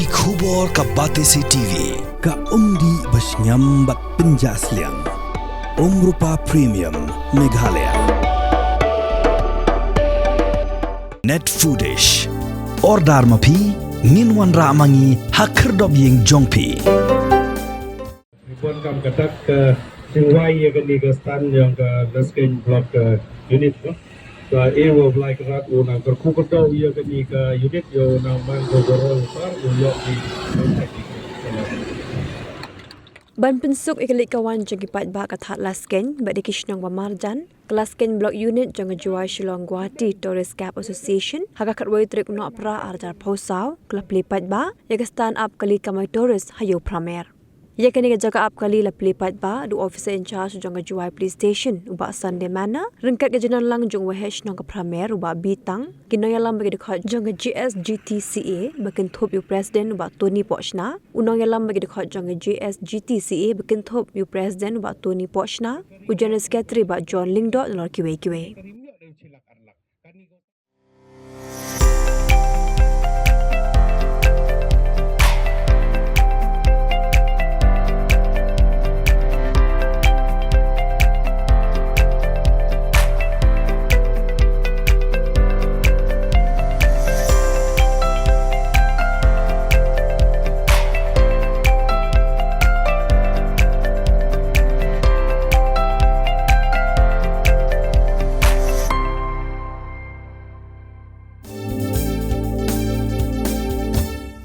Ki khubor ka Batesi TV ka umdi basnyam bat penjasliang Rupa Premium Meghalaya Net Foodish Ordar mapi Minwan Ramangi Hakerdob Ying Jongpi Ribuan kam katak ke Singwai ya kan di stan yang ke Laskeiñ blok unit tu. Ewa belai kerat unang kerkukutau ya kan di ke unit yo nang man gogoro besar yo di Ban pensuk ikalik kawan jagipat ba kathat Laskeiñ ba di Kishnong Marjan Laskeiñ Block Unit jang juai Shillong Guwahati Tourist Gap Association hagakat wai trik no pra arjar posau klap lipat ba yaga stand up kali kamai tourist hayo Phramer yakani jaga up kali la lipat ba du officer in charge jang juai police station uba Sunday mana ringkat gajanan lang jung wehesh nong Phramer uba bitang kinoyalam bagi dekat jang Jsgtca bakin thop yu president uba Tony Pochna unong yalam bagi dekat jang Jsgtca bakin thop yu president uba Tony Pochna ujan secretary ba John Lingdot lor kiwe